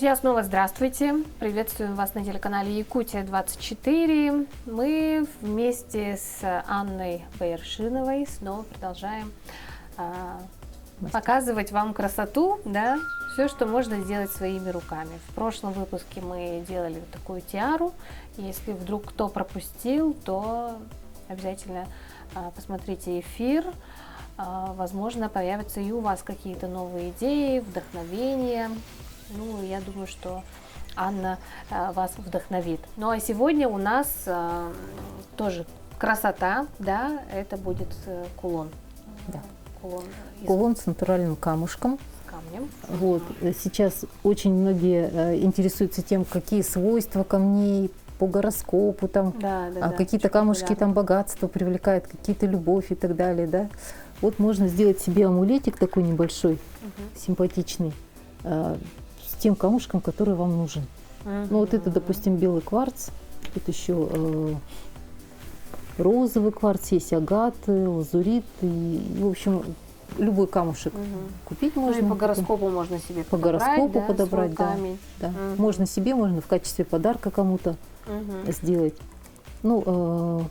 Друзья, снова здравствуйте! Приветствуем вас на телеканале Якутия-24. Мы вместе с Анной Бояршиновой снова продолжаем показывать вам красоту, да, все, что можно сделать своими руками. В прошлом выпуске мы делали вот такую тиару. Если вдруг кто пропустил, то обязательно посмотрите эфир. Возможно, появятся и у вас какие-то новые идеи, вдохновения. Ну, я думаю, что Анна вас вдохновит. Ну, а сегодня у нас тоже красота, да, это будет кулон. Да. Кулон с натуральным камушком. С камнем. Вот. Сейчас очень многие интересуются тем, какие свойства камней по гороскопу, там, какие-то камушки, там богатство привлекают, какие-то любовь и так далее, да. Вот можно сделать себе амулетик такой небольшой, симпатичный, с тем камушком, который вам нужен. Ну вот это, допустим, белый кварц, тут еще розовый кварц, есть агаты, лазурит, и, в общем, любой камушек купить можно. Ну и по гороскопу можно себе по гороскопу подобрать, да. Да. Можно себе, можно в качестве подарка кому-то сделать. Ну,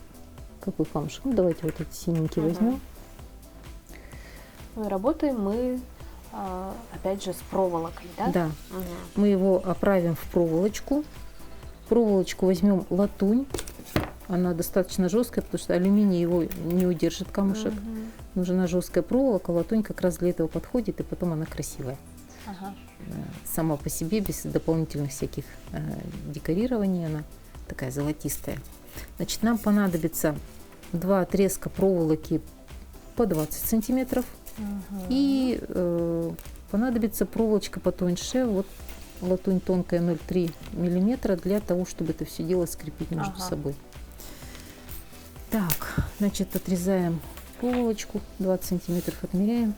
какой камушек? Ну, давайте вот этот синенький возьмем. Ну и работаем мы опять же с проволокой, да? Да. Мы его оправим в проволочку. Проволочку возьмем латунь. Она достаточно жесткая, потому что алюминий его не удержит камушек. Нужна жесткая проволока, латунь как раз для этого подходит, и потом она красивая. Сама по себе, без дополнительных всяких декорирований, она такая золотистая. Значит, нам понадобится 2 отрезка проволоки по 20 сантиметров. И понадобится проволочка потоньше, вот латунь тонкая 0,3 миллиметра, для того, чтобы это все дело скрепить между собой. Так, значит, отрезаем проволочку, 20 сантиметров отмеряем.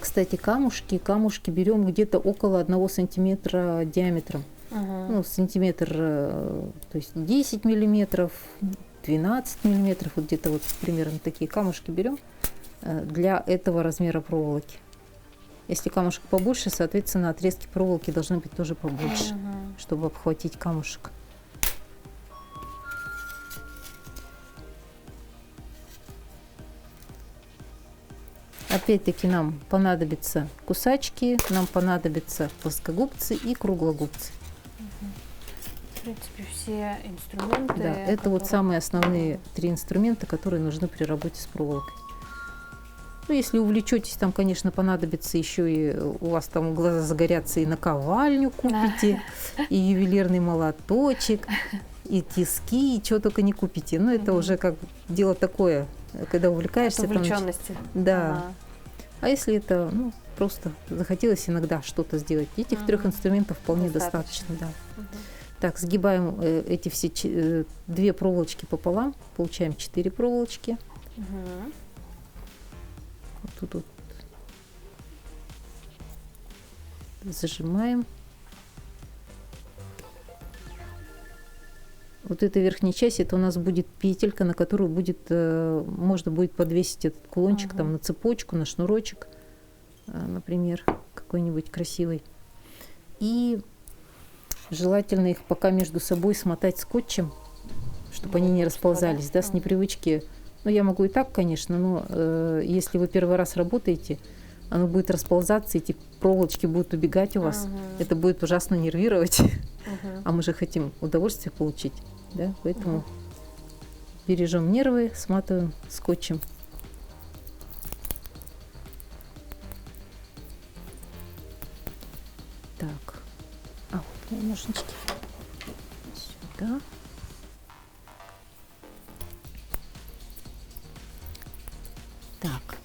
Кстати, камушки берем где-то около 1 сантиметра диаметром. Ну, сантиметр, то есть 10 миллиметров, 12 миллиметров, вот где-то вот примерно такие камушки берем для этого размера проволоки. Если камушек побольше, соответственно, отрезки проволоки должны быть тоже побольше, чтобы обхватить камушек. Опять-таки нам понадобятся кусачки, нам понадобятся плоскогубцы и круглогубцы. В принципе, все инструменты. Да, это вот самые основные 3 инструмента, которые нужны при работе с проволокой. Ну, если увлечетесь, там, конечно, понадобится еще и у вас там глаза загорятся, и наковальню купите, и ювелирный молоточек, и тиски, и чего только не купите. Но это уже как дело такое, когда увлекаешься. От увлеченности. Да. А если это, ну, просто захотелось иногда что-то сделать, этих 3 инструментов вполне достаточно, да. Так, сгибаем эти все 2 проволочки пополам, получаем 4 проволочки. Вот тут вот зажимаем. Вот эта верхняя часть, это у нас будет петелька, на которую будет, можно будет подвесить этот кулончик там на цепочку, на шнурочек, например, какой-нибудь красивый. И желательно их пока между собой смотать скотчем, чтобы они не расползались, да, с непривычки. Ну, я могу и так, конечно, но если вы первый раз работаете, оно будет расползаться, эти проволочки будут убегать у вас. Это будет ужасно нервировать. А мы же хотим удовольствие получить, да, поэтому бережем нервы, сматываем скотчем. Так, вот мои ножнички. Сюда. Так,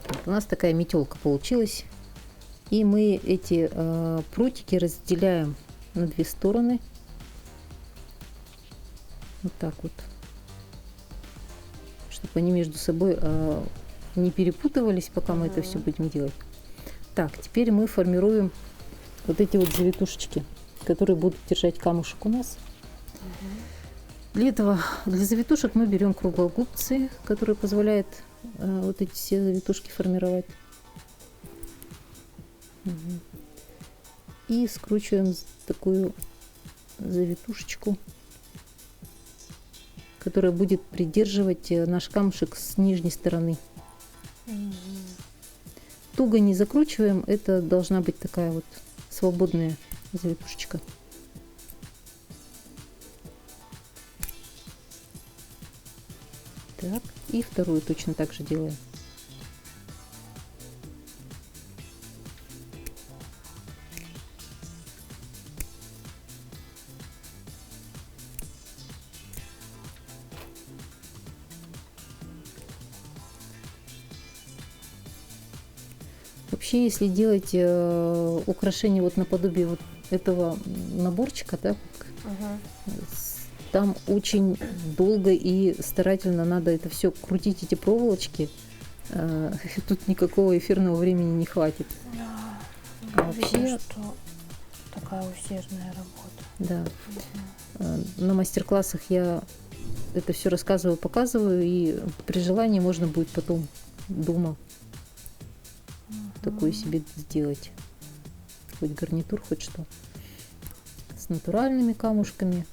вот у нас такая метелка получилась, и мы эти прутики разделяем на 2 стороны, вот так вот, чтобы они между собой не перепутывались, пока мы это все будем делать. Так, теперь мы формируем вот эти вот завитушечки, которые будут держать камушек у нас. Для этого, для завитушек мы берем круглогубцы, которые позволяют вот эти все завитушки формировать. Мгм. И скручиваем такую завитушечку, которая будет придерживать наш камушек с нижней стороны. Мгм. Туго не закручиваем, это должна быть такая вот свободная завитушечка. Так, и вторую точно так же делаем. Вообще, если делать украшение вот наподобие вот этого наборчика, да, Мгм. там очень долго и старательно надо это все крутить, эти проволочки. Тут никакого эфирного времени не хватит. Да. А Видно, вообще, что такая усердная работа. да, Мгм. на мастер-классах я это все рассказываю, показываю, и при желании можно будет потом дома такое себе сделать. Хоть гарнитур, хоть что. С натуральными камушками.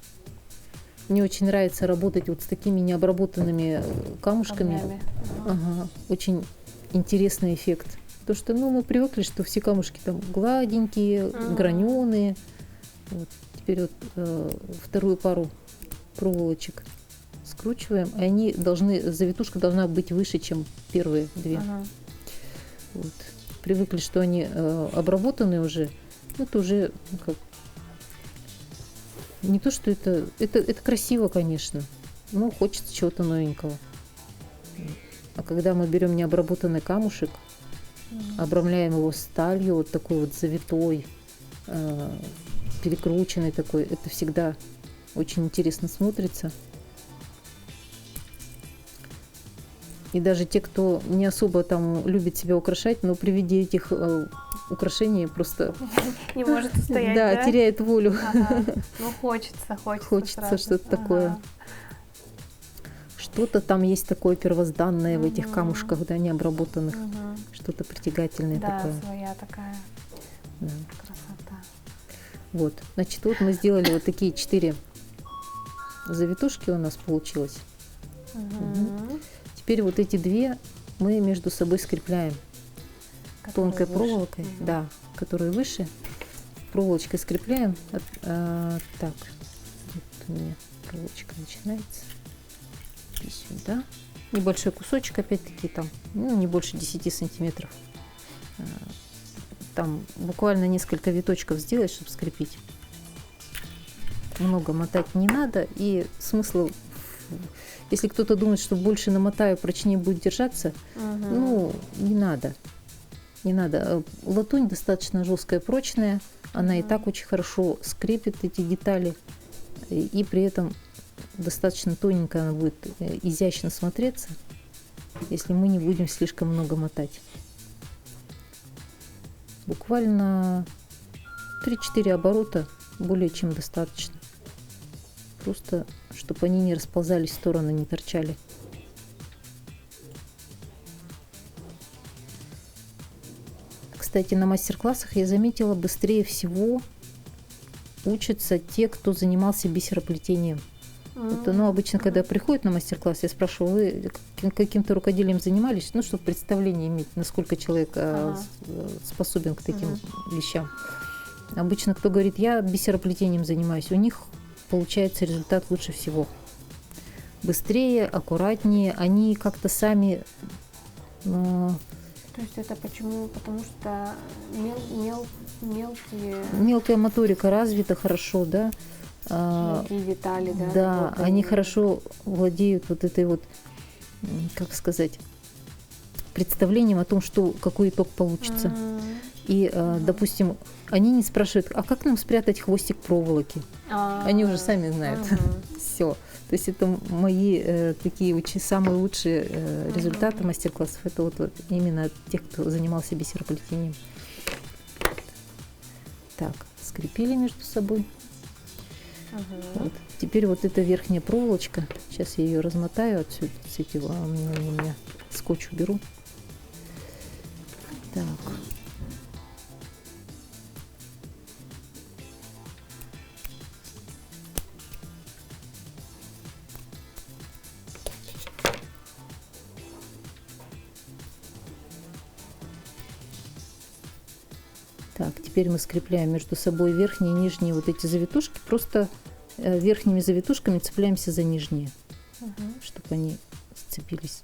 Мне очень нравится работать вот с такими необработанными камушками. Камнями. Ага, очень интересный эффект. То, что мы привыкли, что все камушки там гладенькие, граненые. Вот. Теперь вот вторую пару проволочек скручиваем, и они должны, завитушка должна быть выше, чем первые две. Ага. Вот. Привыкли, что они обработаны уже. Это уже как... Не то, что это красиво, конечно, но хочется чего-то новенького. А когда мы берем необработанный камушек, обрамляем его сталью, вот такой вот завитой, перекрученный такой, это всегда очень интересно смотрится. И даже те, кто не особо там любит себя украшать, но при виде этих украшений просто Не может устоять, да, да? теряет волю. Ага. Ну, хочется Хочется сразу. что-то такое. Ага. Что-то там есть такое первозданное в этих Мгм. камушках, да, необработанных. Мгм. Что-то притягательное Да, такое. своя такая Да. красота. Вот, значит, вот мы сделали вот такие 4 завитушки у нас получилось. Мгм. Теперь вот эти 2 мы между собой скрепляем Который тонкой выше. проволокой, Мгм. да, которые выше. Проволочкой скрепляем. Так, вот у меня проволочка начинается. И сюда. Небольшой кусочек, опять-таки, там, не больше 10 сантиметров. Там буквально несколько виточков сделать, чтобы скрепить. Много мотать не надо. И смысл, если кто-то думает, что больше намотаю, прочнее будет держаться, Мгм. не надо. Не надо. Латунь достаточно жесткая, прочная. Она и так очень хорошо скрепит эти детали. И при этом достаточно тоненько она будет изящно смотреться, если мы не будем слишком много мотать. Буквально 3-4 оборота более чем достаточно. Просто, чтобы они не расползались в стороны, не торчали. Кстати, на мастер-классах я заметила, быстрее всего учатся те, кто занимался бисероплетением. Вот, обычно, когда приходят на мастер-класс, я спрашиваю, вы каким-то рукоделием занимались, чтобы представление иметь, насколько человек способен к таким вещам. Обычно кто говорит, я бисероплетением занимаюсь, у них получается результат лучше всего. Быстрее, аккуратнее, они как-то сами... То есть это почему? Потому что мелкие Мелкая моторика развита хорошо, да? мелкие детали, да? Да, работы. они хорошо владеют вот этой вот, как сказать, представлением о том, какой итог получится. И, допустим, они не спрашивают, а как нам спрятать хвостик проволоки? Они уже сами знают. Все. То есть это мои такие самые лучшие результаты мастер-классов. Это вот именно тех, кто занимался бисероплетением. Так, скрепили между собой. Вот. Теперь вот эта верхняя проволочка, сейчас я ее размотаю отсюда, с этого у меня скотч уберу. Так. теперь мы скрепляем между собой верхние и нижние вот эти завитушки. Просто верхними завитушками цепляемся за нижние, чтобы они сцепились.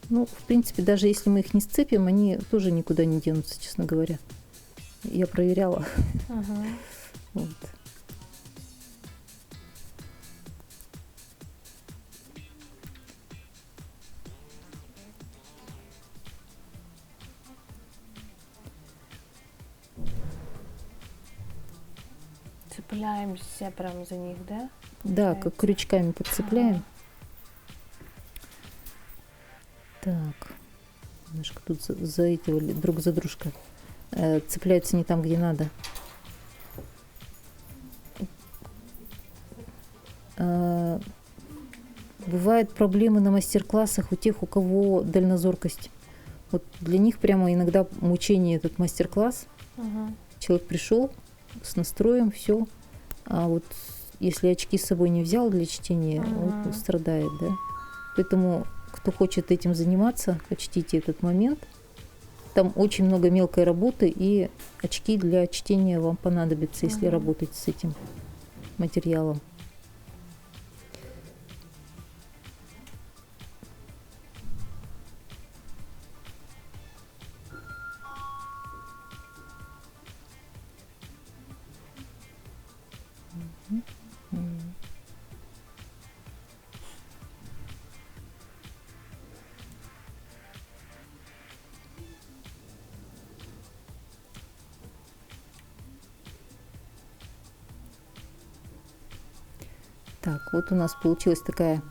Ну, в принципе, даже если мы их не сцепим, они тоже никуда не денутся, честно говоря. Я проверяла. Вот. Цепляемся прям за них, да? Да, как крючками подцепляем. Так, немножко тут заитывали друг за дружкой. Цепляются не там, где надо. Бывают проблемы на мастер-классах у тех, у кого дальнозоркость. Вот для них прямо иногда мучение этот мастер-класс. Человек пришел с настроем, все. А вот если очки с собой не взял для чтения, он страдает, да. Поэтому, кто хочет этим заниматься, почтите этот момент. Там очень много мелкой работы, и очки для чтения вам понадобятся, если работать с этим материалом. Так, вот у нас получилась такая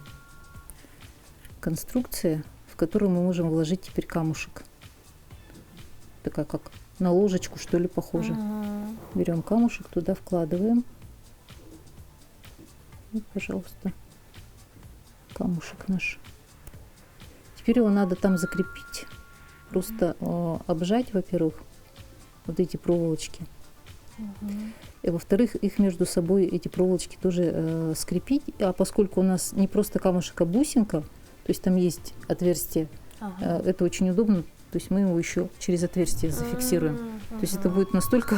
конструкция, в которую мы можем вложить теперь камушек. Такая как на ложечку, что ли, похоже. Берем камушек, туда вкладываем. И, пожалуйста, камушек наш. Теперь его надо там закрепить. Просто обжать, во-первых, вот эти проволочки. И во-вторых, их между собой, эти проволочки, тоже скрепить. А поскольку у нас не просто камушек, а бусинка, то есть там есть отверстие, это очень удобно. То есть мы его еще через отверстие зафиксируем. То есть это будет настолько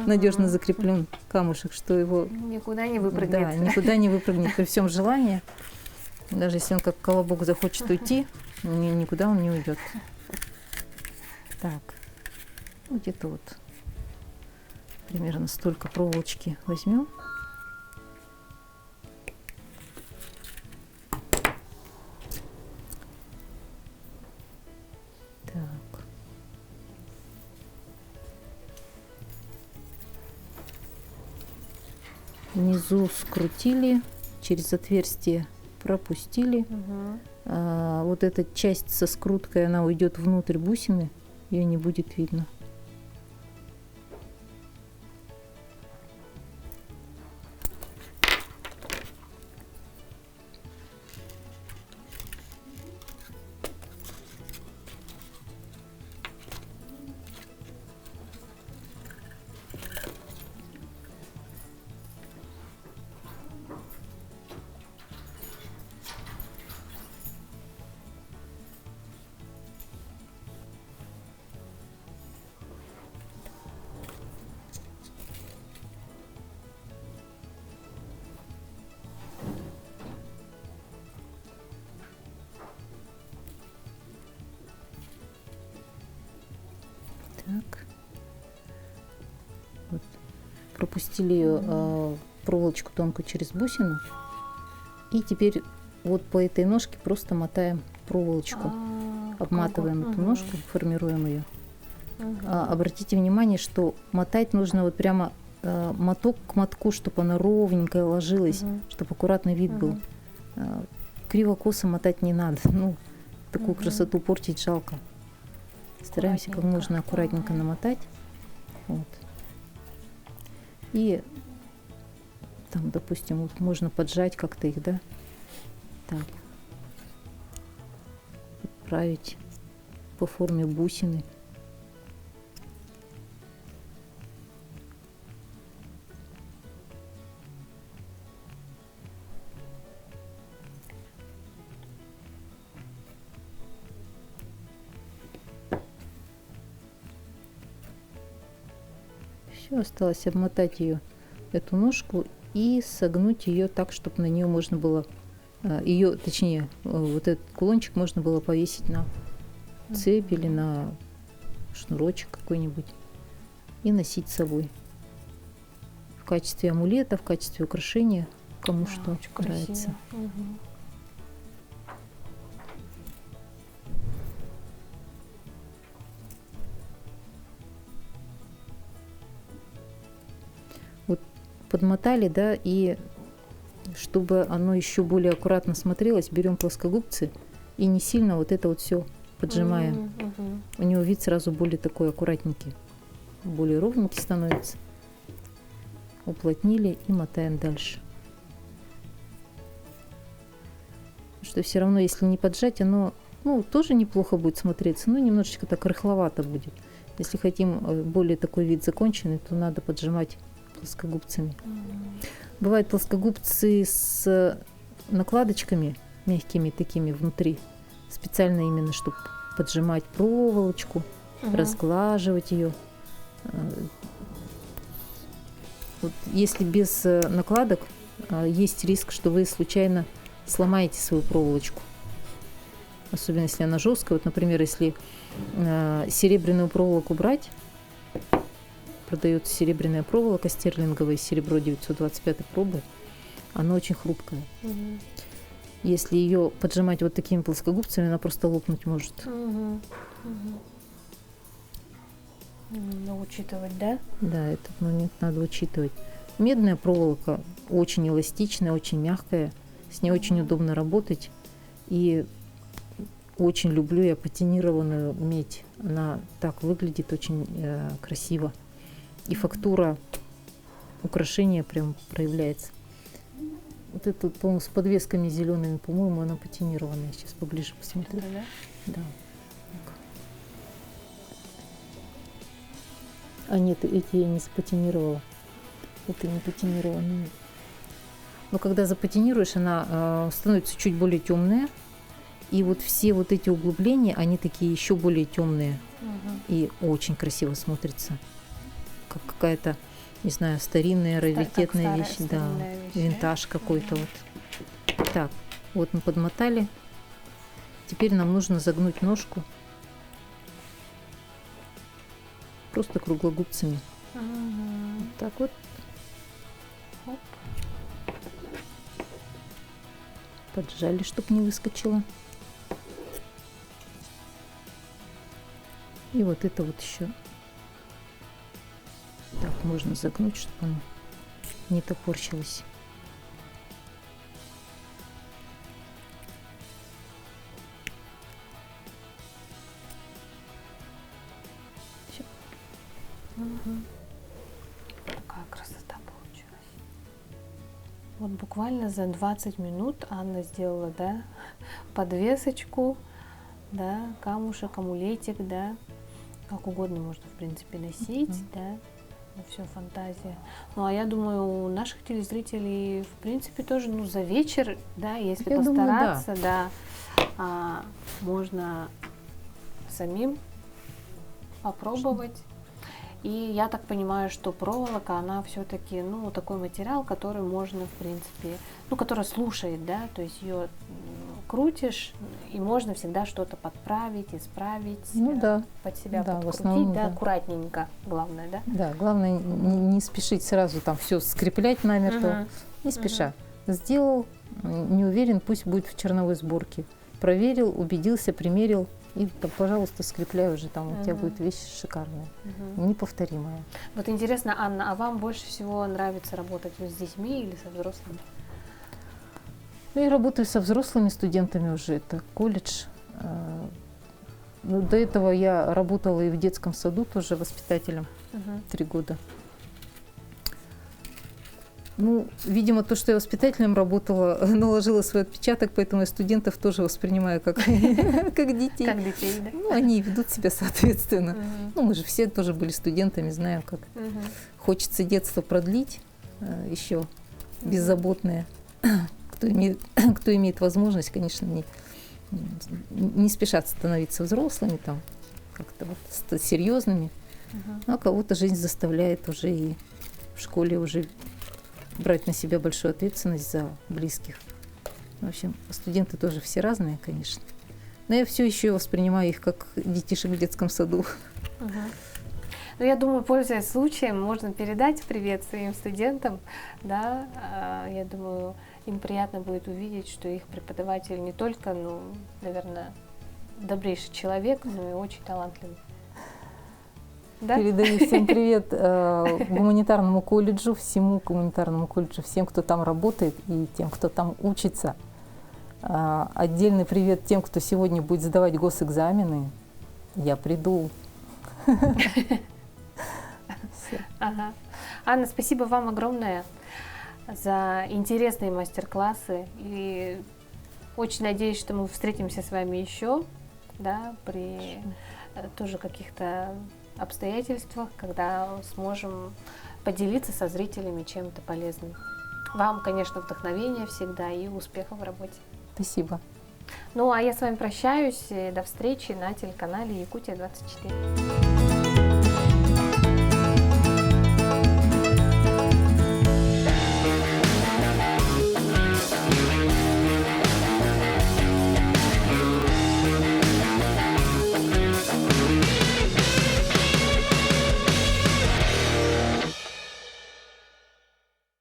надежно закреплен камушек, что его никуда не выпрыгнет. Да, никуда не выпрыгнет при всем желании. Даже если он как колобок захочет уйти, никуда он не уйдет. Так, где-то вот примерно столько проволочки возьмем. Так. Внизу скрутили, через отверстие пропустили. Вот эта часть со скруткой, она уйдет внутрь бусины, ее не будет видно. Так. Вот. Пропустили ее, проволочку тонкую через бусину. И теперь вот по этой ножке просто мотаем проволочку. Обматываем эту ножку, формируем ее. Обратите внимание, что мотать нужно вот прямо моток к мотку, чтобы она ровненько ложилась, чтобы аккуратный вид был. Криво-косо мотать не надо. Ну, такую красоту портить жалко. Стараемся как можно аккуратненько намотать. Вот. И там, допустим, вот можно поджать как-то их, да? Так. Отправить по форме бусины. Все, осталось обмотать ее, эту ножку, и согнуть ее так, чтобы на нее можно было, ее, точнее, вот этот кулончик можно было повесить на цепь или на шнурочек какой-нибудь и носить с собой. В качестве амулета, в качестве украшения, кому что Очень нравится. красиво. Мгм. Подмотали, да, и чтобы оно еще более аккуратно смотрелось, берем плоскогубцы и не сильно вот это вот все поджимаем. Мгм. У него вид сразу более такой аккуратненький, более ровненький становится. Уплотнили и мотаем дальше. Что все равно, если не поджать, оно, ну, тоже неплохо будет смотреться, но немножечко так рыхловато будет. Если хотим более такой вид законченный, то надо поджимать плоскогубцами. Бывают плоскогубцы с накладочками мягкими такими внутри, специально именно, чтобы поджимать проволочку, разглаживать ее. Вот если без накладок, есть риск, что вы случайно сломаете свою проволочку. Особенно если она жесткая. Вот, например, если серебряную проволоку брать, продается серебряная проволока стерлинговая, серебро 925 пробы, она очень хрупкая. Если ее поджимать вот такими плоскогубцами, она просто лопнуть может. Надо учитывать, да? Да, этот момент надо учитывать. Медная проволока очень эластичная, очень мягкая, с ней очень удобно работать. И очень люблю я патинированную медь. Она так выглядит очень красиво. И фактура украшения прям проявляется. Вот это, по-моему, с подвесками зелеными, по-моему, она патинированная. Сейчас поближе посмотрю. Да? Да. А нет, эти я не запатинировала. Это не патинированные. Но когда запатинируешь, она становится чуть более темная. И вот все вот эти углубления, они такие еще более темные. И очень красиво смотрятся. Как какая-то, не знаю, старинная, раритетная вещь. Да, винтаж какой-то вот. Так, вот мы подмотали. Теперь нам нужно загнуть ножку. Просто круглогубцами. Вот так вот. Оп. Поджали, чтобы не выскочило. И вот это вот еще. Так, можно загнуть, чтобы оно не топорщилось. Всё. Такая красота получилась. Вот буквально за 20 минут Анна сделала, да, подвесочку, да, камушек, амулетик, да, как угодно можно, в принципе, носить, да, все фантазия. Ну, а я думаю, у наших телезрителей, в принципе, тоже, ну, за вечер, да, если Я думаю, постараться, да, можно самим попробовать. И я так понимаю, что проволока, она все-таки, ну, такой материал, который можно, в принципе, ну, который слушает, да, то есть ее крутишь, и можно всегда что-то подправить, исправить, Ну да. под себя Да, в подкрутить, основном, да, да. аккуратненько, главное, да? Да, главное не спешить сразу там все скреплять намертво. Не спеша. Сделал, не уверен, пусть будет в черновой сборке. Проверил, убедился, примерил. И, пожалуйста, скрепляй уже, там у тебя будет вещь шикарная, неповторимая. Вот интересно, Анна, а вам больше всего нравится работать с детьми или со взрослыми? Ну, я работаю со взрослыми студентами уже, это колледж. Ну, до этого я работала и в детском саду тоже воспитателем 3 года. Ну, видимо, то, что я воспитателем работала, наложило свой отпечаток, поэтому я студентов тоже воспринимаю как, как детей. Как детей, да? Ну, они ведут себя соответственно. Ну, мы же все тоже были студентами, знаем, как хочется детство продлить еще беззаботное. Кто имеет возможность, конечно, не спешат становиться взрослыми, там, как-то вот серьезными. А кого-то жизнь заставляет уже и в школе уже брать на себя большую ответственность за близких. В общем, студенты тоже все разные, конечно. Но я все еще воспринимаю их как детишек в детском саду. Ну, я думаю, пользуясь случаем, можно передать привет своим студентам, да. Я думаю, им приятно будет увидеть, что их преподаватель не только, ну, наверное, добрейший человек, но и очень талантливый. Да? Передаю всем привет гуманитарному колледжу, всему гуманитарному колледжу, всем, кто там работает и тем, кто там учится. Отдельный привет тем, кто сегодня будет сдавать госэкзамены. Я приду. Ага. Анна, спасибо вам огромное за интересные мастер-классы. И очень надеюсь, что мы встретимся с вами еще, да, при тоже каких-то обстоятельствах, когда сможем поделиться со зрителями чем-то полезным. Вам, конечно, вдохновения всегда и успехов в работе. Спасибо. Ну, а я с вами прощаюсь. До встречи на телеканале Якутия 24.